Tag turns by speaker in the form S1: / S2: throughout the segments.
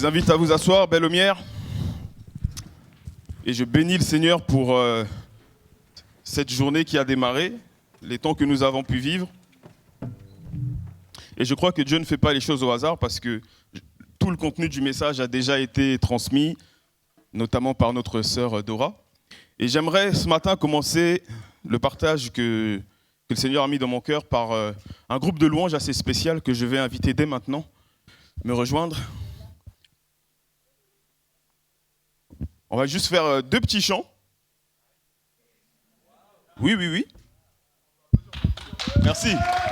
S1: invite à vous asseoir, Belle-Lumière. Et je bénis le Seigneur pour cette journée qui a démarré, les temps que nous avons pu vivre. Et je crois que Dieu ne fait pas les choses au hasard parce que tout le contenu du message a déjà été transmis, notamment par notre sœur Dora. Et j'aimerais ce matin commencer le partage que le Seigneur a mis dans mon cœur par un groupe de louanges assez spécial que je vais inviter dès maintenant me rejoindre. On va juste faire deux petits chants. Oui. Merci.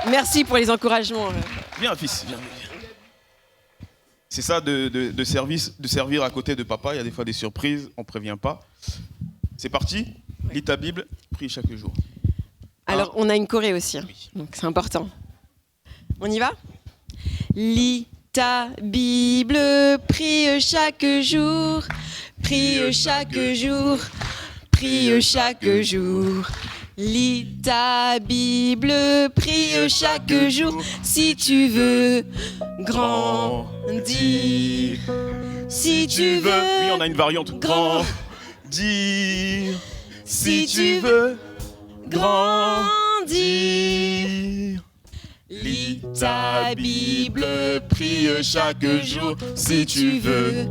S2: Merci pour les encouragements.
S1: Viens, fils, viens. C'est ça de servir à côté de papa. Il y a des fois des surprises, on ne prévient pas. C'est parti. Lis ta Bible, prie chaque jour.
S2: Alors, on a une choré aussi,
S1: Oui.
S2: donc c'est important. On y va ? Lis ta Bible, prie chaque jour, prie chaque jour, prie chaque jour. Lis ta Bible, prie chaque jour, si tu veux grandir. Si tu veux...
S1: Oui, on a une variante. Grandir. Si tu veux grandir. Lis ta Bible, prie chaque jour, si tu veux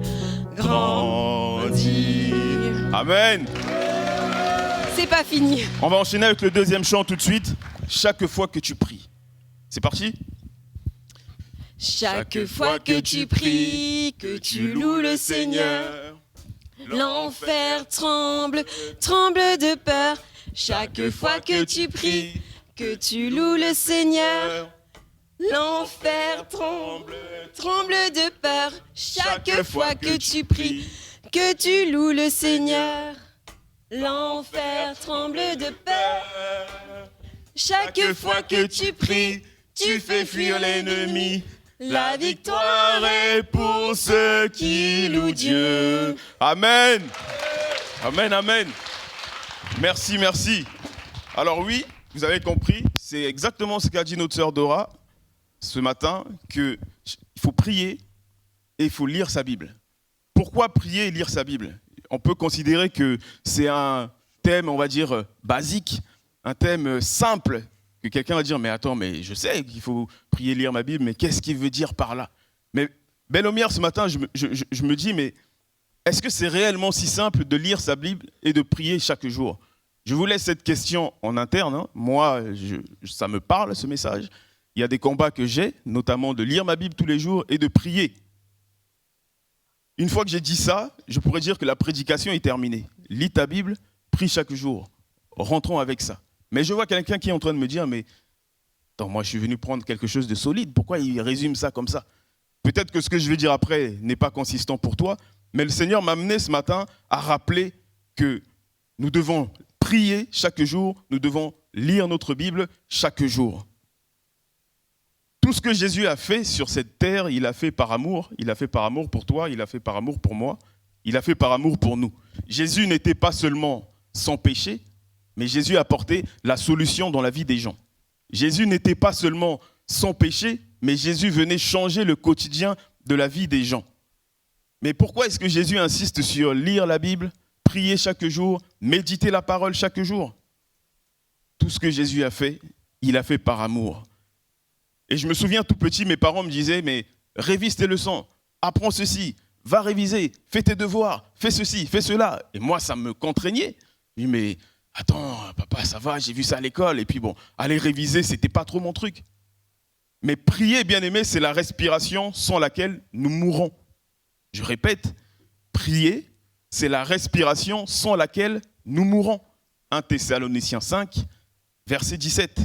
S1: grandir. Amen.
S2: C'est pas fini.
S1: On va enchaîner avec le deuxième chant tout de suite. Chaque fois que tu pries. C'est parti ?
S2: Chaque fois que tu pries, que tu loues le Seigneur, l'enfer tremble, tremble de peur. Chaque fois que tu pries, que tu loues le Seigneur, l'enfer tremble, tremble de peur. Chaque fois que tu pries, que tu loues le Seigneur, l'enfer tremble de peur. Chaque fois que tu pries, tu fais fuir l'ennemi. La victoire est pour ceux qui louent Dieu.
S1: Amen. Amen. Merci. Alors oui, vous avez compris, c'est exactement ce qu'a dit notre sœur Dora ce matin, qu'il faut prier et il faut lire sa Bible. Pourquoi prier et lire sa Bible ? On peut considérer que c'est un thème, on va dire, basique, un thème simple, que quelqu'un va dire, mais attends, mais je sais qu'il faut prier et lire ma Bible, mais qu'est-ce qu'il veut dire par là ? Mais Belle-Lumière, ce matin, je me dis, mais est-ce que c'est réellement si simple de lire sa Bible et de prier chaque jour ? Je vous laisse cette question en interne. Hein. Moi, ça me parle, ce message. Il y a des combats que j'ai, notamment de lire ma Bible tous les jours et de prier. Une fois que j'ai dit ça, je pourrais dire que la prédication est terminée. Lis ta Bible, prie chaque jour. Rentrons avec ça. Mais je vois quelqu'un qui est en train de me dire, mais attends, moi je suis venu prendre quelque chose de solide. Pourquoi il résume ça comme ça ? Peut-être que ce que je vais dire après n'est pas consistant pour toi, mais le Seigneur m'a amené ce matin à rappeler que nous devons prier chaque jour, nous devons lire notre Bible chaque jour. Tout ce que Jésus a fait sur cette terre, il a fait par amour. Il a fait par amour pour toi, il a fait par amour pour moi, il a fait par amour pour nous. Jésus n'était pas seulement sans péché, mais Jésus a apporté la solution dans la vie des gens. Jésus n'était pas seulement sans péché, mais Jésus venait changer le quotidien de la vie des gens. Mais pourquoi est-ce que Jésus insiste sur lire la Bible, prier chaque jour, méditer la parole chaque jour ? Tout ce que Jésus a fait, il a fait par amour. Et je me souviens tout petit, mes parents me disaient, mais révise tes leçons, apprends ceci, va réviser, fais tes devoirs, fais ceci, fais cela. Et moi, ça me contraignait. Je dis, mais attends, papa, ça va, j'ai vu ça à l'école. Et puis bon, aller réviser, c'était pas trop mon truc. Mais prier, bien aimé, c'est la respiration sans laquelle nous mourrons. Je répète, prier, c'est la respiration sans laquelle nous mourons. 1 Thessaloniciens 5, verset 17.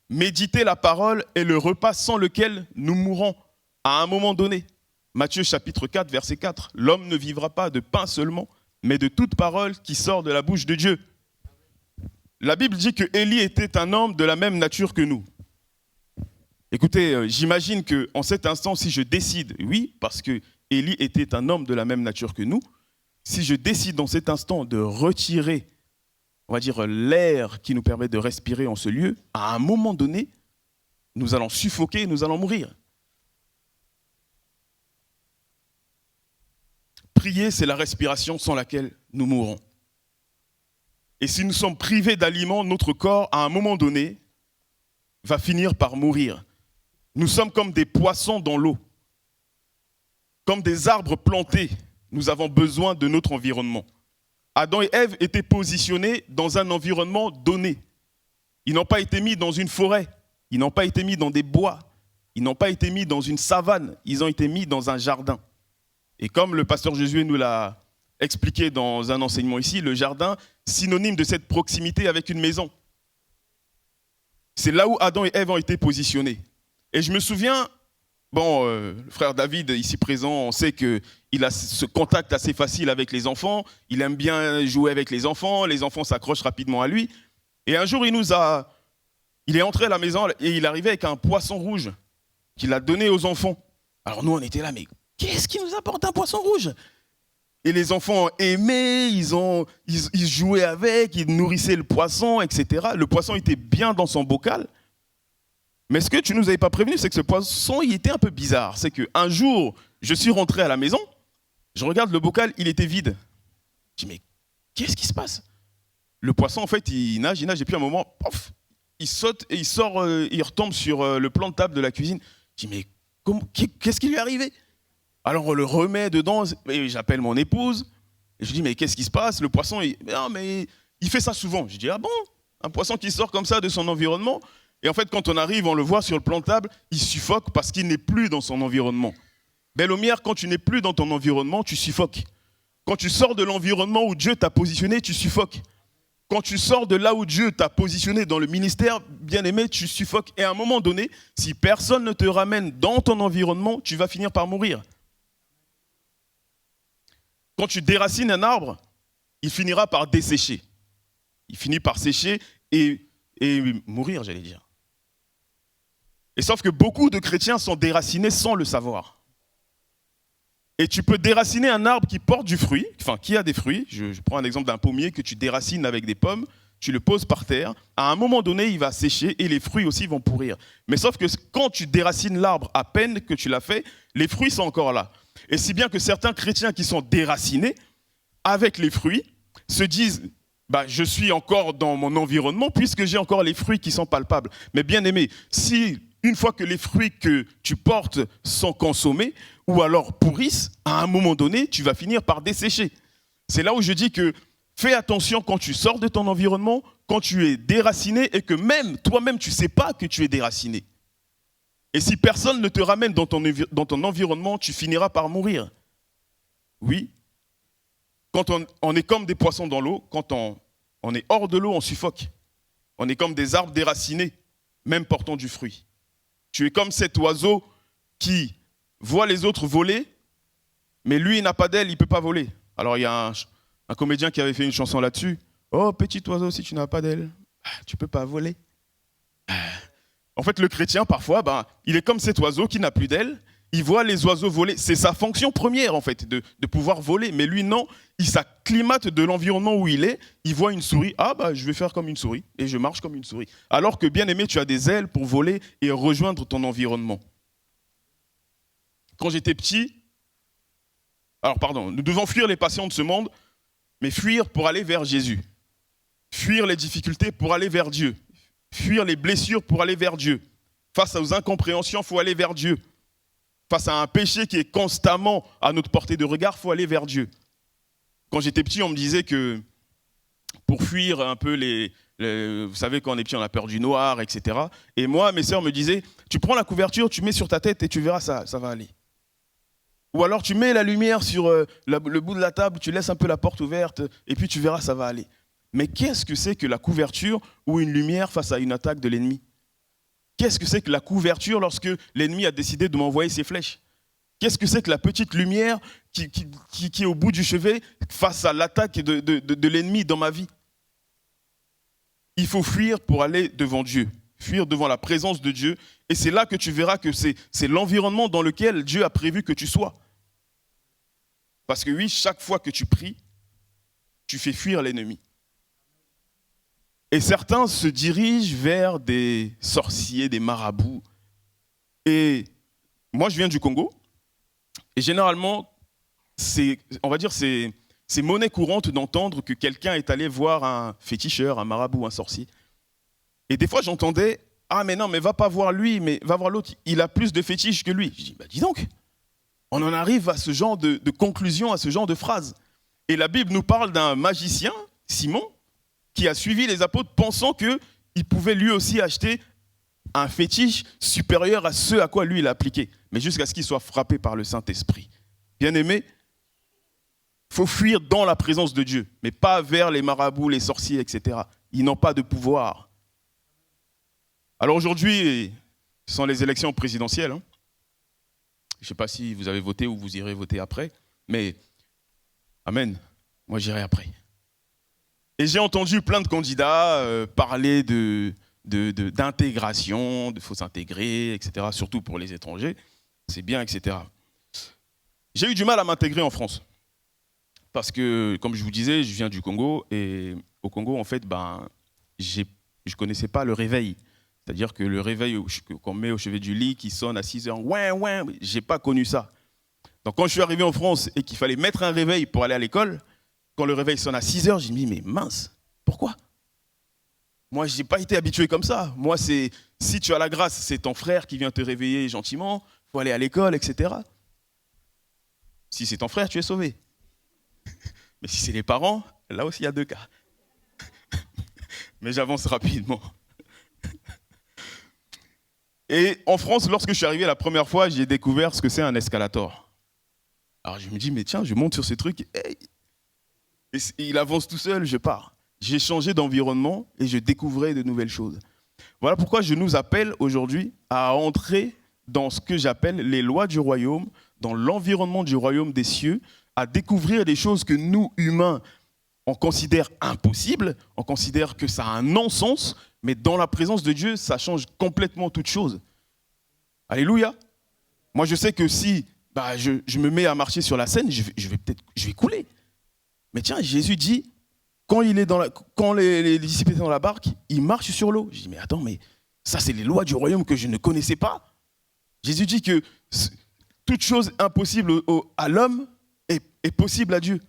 S1: Méditer la parole est le repas sans lequel nous mourrons à un moment donné. Matthieu chapitre 4, verset 4. L'homme ne vivra pas de pain seulement, mais de toute parole qui sort de la bouche de Dieu. La Bible dit que Élie était un homme de la même nature que nous. Écoutez, j'imagine qu'en cet instant, si je décide, oui, parce que Élie était un homme de la même nature que nous, si je décide dans cet instant de retirer, on va dire, l'air qui nous permet de respirer en ce lieu, à un moment donné, nous allons suffoquer, nous allons mourir. prier, c'est la respiration sans laquelle nous mourrons. Et si nous sommes privés d'aliments, notre corps, à un moment donné, va finir par mourir. Nous sommes comme des poissons dans l'eau, comme des arbres plantés. Nous avons besoin de notre environnement. Adam et Ève étaient positionnés dans un environnement donné. Ils n'ont pas été mis dans une forêt, ils n'ont pas été mis dans des bois, ils n'ont pas été mis dans une savane, ils ont été mis dans un jardin. Et comme le pasteur Josué nous l'a expliqué dans un enseignement ici, le jardin, synonyme de cette proximité avec une maison. C'est là où Adam et Ève ont été positionnés. Et je me souviens, le frère David, ici présent, on sait qu'il a ce contact assez facile avec les enfants, il aime bien jouer avec les enfants s'accrochent rapidement à lui. Et un jour, il est entré à la maison et il arrivait avec un poisson rouge qu'il a donné aux enfants. Alors nous, on était là, mais qu'est-ce qui nous apporte un poisson rouge ? Et les enfants aimaient, ils jouaient avec, ils nourrissaient le poisson, etc. Le poisson était bien dans son bocal. Mais ce que tu ne nous avais pas prévenu, c'est que ce poisson, il était un peu bizarre. C'est qu'un jour, je suis rentré à la maison, je regarde le bocal, il était vide. Je dis, mais qu'est-ce qui se passe ? Le poisson, en fait, il nage, et puis à un moment, pof, il saute et il sort, il retombe sur le plan de table de la cuisine. Je dis, mais qu'est-ce qui lui est arrivé ? Alors on le remet dedans, et j'appelle mon épouse, et je dis, mais qu'est-ce qui se passe ? Le poisson, il fait ça souvent. Je dis, ah bon ? Un poisson qui sort comme ça de son environnement ? Et en fait, quand on arrive, on le voit sur le plan de table, il suffoque parce qu'il n'est plus dans son environnement. Belle-Lumière, quand tu n'es plus dans ton environnement, tu suffoques. Quand tu sors de l'environnement où Dieu t'a positionné, tu suffoques. Quand tu sors de là où Dieu t'a positionné dans le ministère, bien-aimé, tu suffoques. Et à un moment donné, si personne ne te ramène dans ton environnement, tu vas finir par mourir. Quand tu déracines un arbre, il finira par dessécher. Il finit par sécher et mourir, j'allais dire. Et sauf que beaucoup de chrétiens sont déracinés sans le savoir. Et tu peux déraciner un arbre qui porte du fruit, enfin qui a des fruits. Je prends un exemple d'un pommier que tu déracines avec des pommes, tu le poses par terre. À un moment donné, il va sécher et les fruits aussi vont pourrir. Mais sauf que quand tu déracines l'arbre à peine que tu l'as fait, les fruits sont encore là. Et si bien que certains chrétiens qui sont déracinés avec les fruits se disent je suis encore dans mon environnement puisque j'ai encore les fruits qui sont palpables. Mais bien aimé, si une fois que les fruits que tu portes sont consommés ou alors pourrissent, à un moment donné, tu vas finir par dessécher. C'est là où je dis que fais attention quand tu sors de ton environnement, quand tu es déraciné et que même toi-même tu ne sais pas que tu es déraciné. Et si personne ne te ramène dans ton environnement, tu finiras par mourir. Oui. Quand on est comme des poissons dans l'eau, quand on est hors de l'eau, on suffoque. On est comme des arbres déracinés, même portant du fruit. Tu es comme cet oiseau qui voit les autres voler, mais lui, il n'a pas d'aile, il ne peut pas voler. Alors, il y a un comédien qui avait fait une chanson là-dessus. « Oh, petit oiseau, si tu n'as pas d'aile, tu ne peux pas voler. » En fait, le chrétien, parfois, il est comme cet oiseau qui n'a plus d'aile. Il voit les oiseaux voler. C'est sa fonction première, en fait, de pouvoir voler. Mais lui, non, il s'acclimate de l'environnement où il est. Il voit une souris. Ah, je vais faire comme une souris. Et je marche comme une souris. Alors que, bien aimé, tu as des ailes pour voler et rejoindre ton environnement. Quand j'étais petit, nous devons fuir les passions de ce monde, mais fuir pour aller vers Jésus. Fuir les difficultés pour aller vers Dieu. Fuir les blessures pour aller vers Dieu. Face aux incompréhensions, il faut aller vers Dieu. Face à un péché qui est constamment à notre portée de regard, il faut aller vers Dieu. Quand j'étais petit, on me disait que pour fuir un peu vous savez, quand on est petit, on a peur du noir, etc. Et moi, mes sœurs me disaient, tu prends la couverture, tu mets sur ta tête et tu verras, ça va aller. Ou alors tu mets la lumière sur le bout de la table, tu laisses un peu la porte ouverte et puis tu verras, ça va aller. Mais qu'est-ce que c'est que la couverture ou une lumière face à une attaque de l'ennemi ? Qu'est-ce que c'est que la couverture lorsque l'ennemi a décidé de m'envoyer ses flèches ? Qu'est-ce que c'est que la petite lumière qui est au bout du chevet face à l'attaque de l'ennemi dans ma vie ? Il faut fuir pour aller devant Dieu, fuir devant la présence de Dieu. Et c'est là que tu verras que c'est l'environnement dans lequel Dieu a prévu que tu sois. Parce que oui, chaque fois que tu pries, tu fais fuir l'ennemi. Et certains se dirigent vers des sorciers, des marabouts. Et moi, je viens du Congo. Et généralement, on va dire, c'est monnaie courante d'entendre que quelqu'un est allé voir un féticheur, un marabout, un sorcier. Et des fois, j'entendais, ah mais non, mais va pas voir lui, mais va voir l'autre, il a plus de fétiches que lui. Je dis, bah dis donc, on en arrive à ce genre de conclusion, à ce genre de phrase. Et la Bible nous parle d'un magicien, Simon, qui a suivi les apôtres pensant qu'il pouvait lui aussi acheter un fétiche supérieur à ce à quoi lui il a appliqué, mais jusqu'à ce qu'il soit frappé par le Saint-Esprit. Bien-aimé, il faut fuir dans la présence de Dieu, mais pas vers les marabouts, les sorciers, etc. Ils n'ont pas de pouvoir. Alors aujourd'hui, ce sont les élections présidentielles. Je ne sais pas si vous avez voté ou vous irez voter après, mais amen, moi j'irai après. Et j'ai entendu plein de candidats parler d'intégration, de faut s'intégrer, etc., surtout pour les étrangers, c'est bien, etc. J'ai eu du mal à m'intégrer en France, parce que, comme je vous disais, je viens du Congo, et au Congo, en fait, je ne connaissais pas le réveil. C'est-à-dire que le réveil qu'on met au chevet du lit, qui sonne à 6 heures, je n'ai pas connu ça. Donc quand je suis arrivé en France et qu'il fallait mettre un réveil pour aller à l'école, quand le réveil sonne à 6 heures, j'ai dit, mais mince, pourquoi ? Moi, je n'ai pas été habitué comme ça. Moi, si tu as la grâce, c'est ton frère qui vient te réveiller gentiment, il faut aller à l'école, etc. Si c'est ton frère, tu es sauvé. Mais si c'est les parents, là aussi, il y a 2 cas. Mais j'avance rapidement. Et en France, lorsque je suis arrivé la première fois, j'ai découvert ce que c'est un escalator. Alors je me dis, mais tiens, je monte sur ce truc, et il avance tout seul, je pars. J'ai changé d'environnement et je découvrais de nouvelles choses. Voilà pourquoi je nous appelle aujourd'hui à entrer dans ce que j'appelle les lois du royaume, dans l'environnement du royaume des cieux, à découvrir des choses que nous, humains, on considère impossibles, on considère que ça a un non-sens, mais dans la présence de Dieu, ça change complètement toute chose. Alléluia. Moi, je sais que si je me mets à marcher sur la Seine, je vais couler. Mais tiens, Jésus dit, quand les disciples étaient dans la barque, ils marchent sur l'eau. Je dis, mais attends, mais ça, c'est les lois du royaume que je ne connaissais pas. Jésus dit que toute chose impossible à l'homme est possible à Dieu.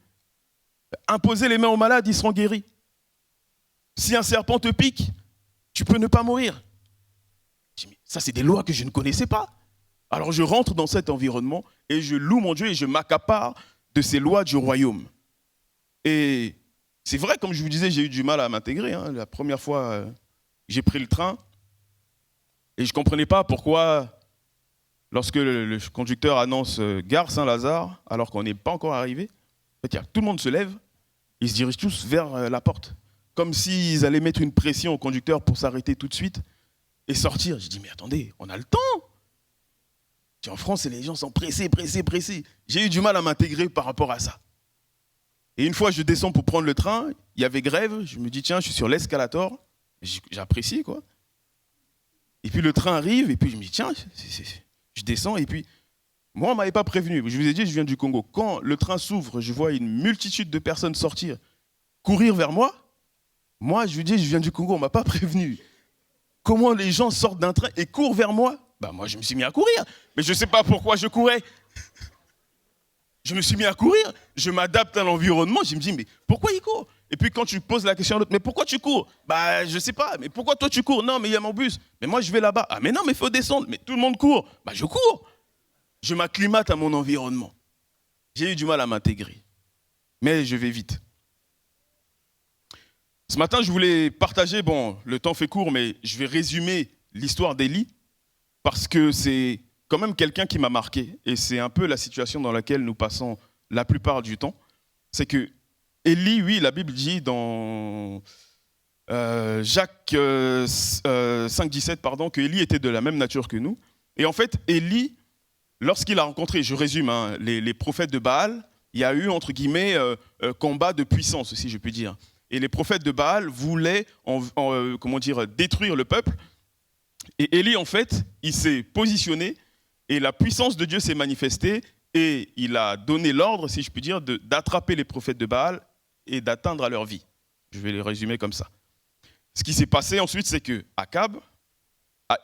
S1: Imposer les mains aux malades, ils seront guéris. Si un serpent te pique, tu peux ne pas mourir. Je dis, mais ça, c'est des lois que je ne connaissais pas. Alors je rentre dans cet environnement et je loue mon Dieu et je m'accapare de ces lois du royaume. Et c'est vrai, comme je vous disais, j'ai eu du mal à m'intégrer. La première fois, j'ai pris le train et je ne comprenais pas pourquoi, lorsque le conducteur annonce gare Saint-Lazare, alors qu'on n'est pas encore arrivé, en fait, tout le monde se lève, ils se dirigent tous vers la porte, comme s'ils allaient mettre une pression au conducteur pour s'arrêter tout de suite et sortir. Je dis, mais attendez, on a le temps. En France, les gens sont pressés. J'ai eu du mal à m'intégrer par rapport à ça. Et une fois, je descends pour prendre le train, il y avait grève, je me dis, tiens, je suis sur l'escalator, j'apprécie, quoi. Et puis le train arrive, et puis je me dis, tiens, je descends, et puis, moi, on ne m'avait pas prévenu. Je vous ai dit, je viens du Congo. Quand le train s'ouvre, je vois une multitude de personnes sortir, courir vers moi. Moi, je lui dis, je viens du Congo, on ne m'a pas prévenu. Comment les gens sortent d'un train et courent vers moi ? Moi, je me suis mis à courir. Mais je ne sais pas pourquoi je courais. Je me suis mis à courir. Je m'adapte à l'environnement. Je me dis, mais pourquoi il court ? Et puis quand tu poses la question à l'autre, mais pourquoi tu cours ? Je ne sais pas. Mais pourquoi toi tu cours ? Non, mais il y a mon bus. Mais moi, je vais là-bas. Ah, mais non, mais il faut descendre. Mais tout le monde court. Je cours. Je m'acclimate à mon environnement. J'ai eu du mal à m'intégrer. Mais je vais vite. Ce matin, je voulais partager, le temps fait court, mais je vais résumer l'histoire d'Élie, parce que c'est quand même quelqu'un qui m'a marqué, et c'est un peu la situation dans laquelle nous passons la plupart du temps. C'est que Élie, oui, la Bible dit dans Jacques 5,17, que Élie était de la même nature que nous. Et en fait, Élie, lorsqu'il a rencontré, je résume, les prophètes de Baal, il y a eu, entre guillemets, combat de puissance, si je puis dire. Et les prophètes de Baal voulaient détruire le peuple. Et Élie, en fait, il s'est positionné et la puissance de Dieu s'est manifestée et il a donné l'ordre, si je puis dire, d'attraper les prophètes de Baal et d'atteindre à leur vie. Je vais les résumer comme ça. Ce qui s'est passé ensuite, c'est que Akab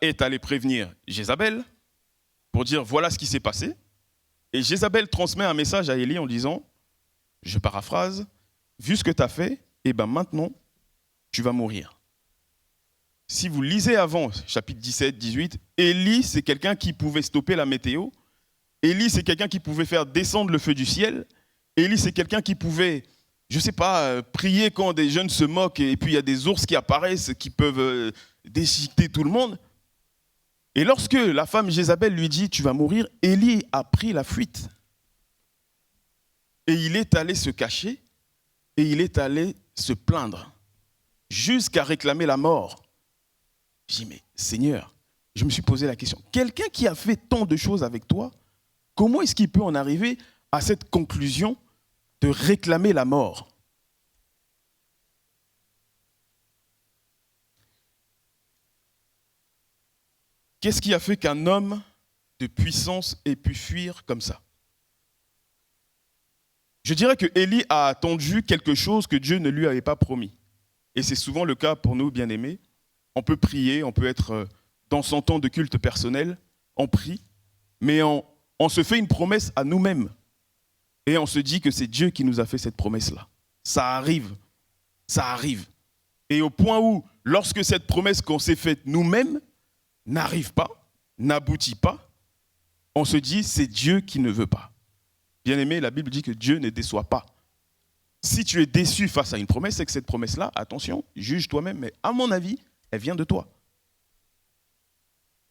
S1: est allé prévenir Jézabel pour dire voilà ce qui s'est passé. Et Jézabel transmet un message à Élie en disant, je paraphrase, vu ce que tu as fait, et ben maintenant, tu vas mourir. Si vous lisez avant, chapitre 17, 18, Élie, c'est quelqu'un qui pouvait stopper la météo. Élie, c'est quelqu'un qui pouvait faire descendre le feu du ciel. Élie, c'est quelqu'un qui pouvait, je ne sais pas, prier quand des jeunes se moquent et puis il y a des ours qui apparaissent qui peuvent déchiqueter tout le monde. Et lorsque la femme Jézabel lui dit « tu vas mourir », Élie a pris la fuite. Et il est allé se cacher et il est allé se plaindre jusqu'à réclamer la mort. Je dis, mais Seigneur, je me suis posé la question, quelqu'un qui a fait tant de choses avec toi, comment est-ce qu'il peut en arriver à cette conclusion de réclamer la mort? Qu'est-ce qui a fait qu'un homme de puissance ait pu fuir comme ça? Je dirais que Élie a attendu quelque chose que Dieu ne lui avait pas promis. Et c'est souvent le cas pour nous, bien-aimés. On peut prier, on peut être dans son temps de culte personnel, on prie, mais on se fait une promesse à nous-mêmes. Et on se dit que c'est Dieu qui nous a fait cette promesse-là. Ça arrive. Et au point où, lorsque cette promesse qu'on s'est faite nous-mêmes n'arrive pas, n'aboutit pas, on se dit c'est Dieu qui ne veut pas. Bien-aimé, la Bible dit que Dieu ne déçoit pas. Si tu es déçu face à une promesse, c'est que cette promesse-là, attention, juge toi-même, mais à mon avis, elle vient de toi.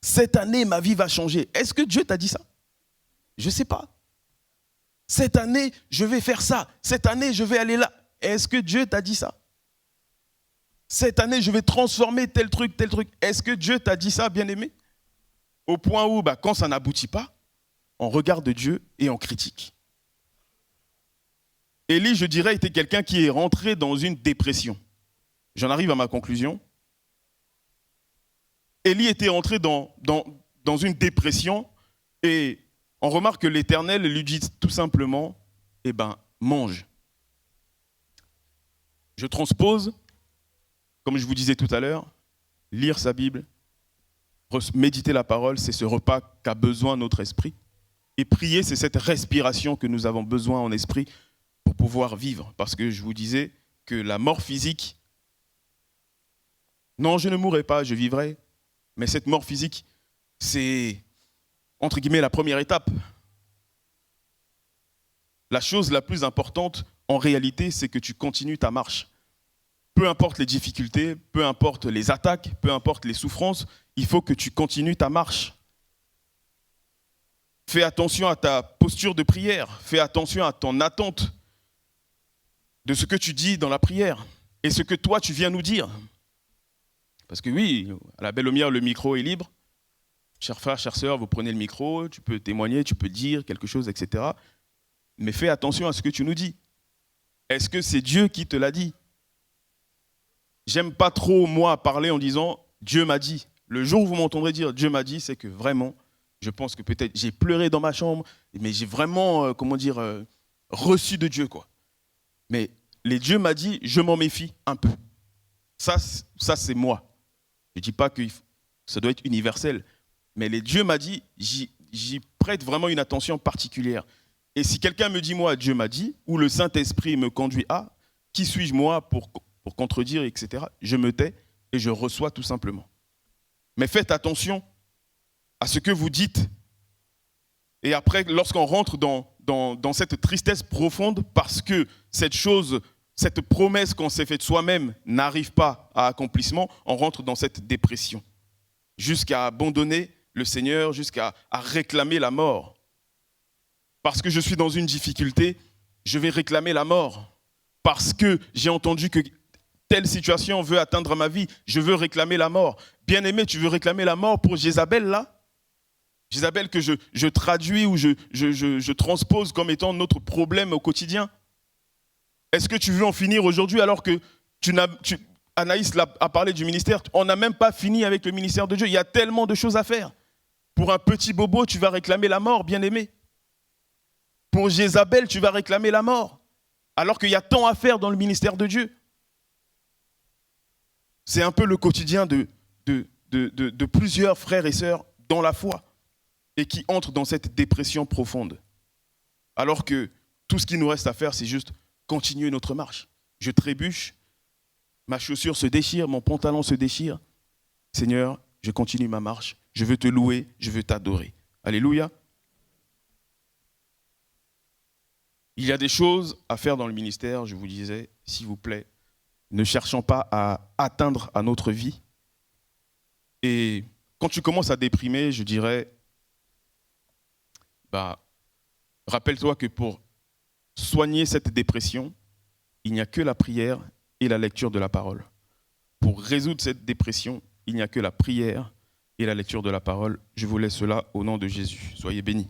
S1: Cette année, ma vie va changer. Est-ce que Dieu t'a dit ça? Je ne sais pas. Cette année, je vais faire ça. Cette année, je vais aller là. Est-ce que Dieu t'a dit ça? Cette année, je vais transformer tel truc, tel truc. Est-ce que Dieu t'a dit ça, bien-aimé? Au point où, quand ça n'aboutit pas, on regarde Dieu et on critique. Élie, je dirais, était quelqu'un qui est rentré dans une dépression. J'en arrive à ma conclusion. Élie était rentré dans une dépression et on remarque que l'Éternel lui dit tout simplement, mange. Je transpose, comme je vous disais tout à l'heure, lire sa Bible, méditer la parole, c'est ce repas qu'a besoin notre esprit. Et prier, c'est cette respiration que nous avons besoin en esprit pour pouvoir vivre. Parce que je vous disais que la mort physique, non, je ne mourrai pas, je vivrai. Mais cette mort physique, c'est, entre guillemets, la première étape. La chose la plus importante, en réalité, c'est que tu continues ta marche. Peu importe les difficultés, peu importe les attaques, peu importe les souffrances, il faut que tu continues ta marche. Fais attention à ta posture de prière. Fais attention à ton attente de ce que tu dis dans la prière et ce que toi, tu viens nous dire. Parce que oui, à la Belle Lumière, le micro est libre. Chers frères, chères sœurs, vous prenez le micro, tu peux témoigner, tu peux dire quelque chose, etc. Mais fais attention à ce que tu nous dis. Est-ce que c'est Dieu qui te l'a dit? J'aime pas trop, moi, parler en disant « Dieu m'a dit ». Le jour où vous m'entendrez dire « Dieu m'a dit », c'est que vraiment, je pense que peut-être j'ai pleuré dans ma chambre, mais j'ai vraiment, reçu de Dieu, quoi. Mais les Dieu m'a dit, je m'en méfie un peu. Ça c'est moi. Je ne dis pas que ça doit être universel, mais les Dieu m'a dit, j'y prête vraiment une attention particulière. Et si quelqu'un me dit, moi, Dieu m'a dit, ou le Saint-Esprit me conduit à, qui suis-je moi pour contredire, etc. Je me tais et je reçois tout simplement. Mais faites attention à ce que vous dites. Et après, lorsqu'on rentre dans cette tristesse profonde, parce que cette promesse qu'on s'est faite soi-même n'arrive pas à accomplissement, on rentre dans cette dépression, jusqu'à abandonner le Seigneur, jusqu'à réclamer la mort. Parce que je suis dans une difficulté, je vais réclamer la mort. Parce que j'ai entendu que telle situation veut atteindre ma vie, je veux réclamer la mort. Bien-aimé, tu veux réclamer la mort pour Jézabel, là? Jézabel que je traduis ou je transpose comme étant notre problème au quotidien. Est-ce que tu veux en finir aujourd'hui alors que Anaïs a parlé du ministère, on n'a même pas fini avec le ministère de Dieu, il y a tellement de choses à faire. Pour un petit bobo, tu vas réclamer la mort, bien-aimé. Pour Jézabel, tu vas réclamer la mort, alors qu'il y a tant à faire dans le ministère de Dieu. C'est un peu le quotidien de plusieurs frères et sœurs dans la foi et qui entrent dans cette dépression profonde. alors que tout ce qu'il nous reste à faire, c'est juste continuer notre marche. Je trébuche, ma chaussure se déchire, mon pantalon se déchire. Seigneur, je continue ma marche. Je veux te louer, je veux t'adorer. Alléluia. Il y a des choses à faire dans le ministère, je vous disais, s'il vous plaît, ne cherchons pas à atteindre à notre vie. Et quand tu commences à déprimer, je dirais, rappelle-toi que pour soigner cette dépression, il n'y a que la prière et la lecture de la parole. Pour résoudre cette dépression, il n'y a que la prière et la lecture de la parole. Je vous laisse cela au nom de Jésus. Soyez bénis.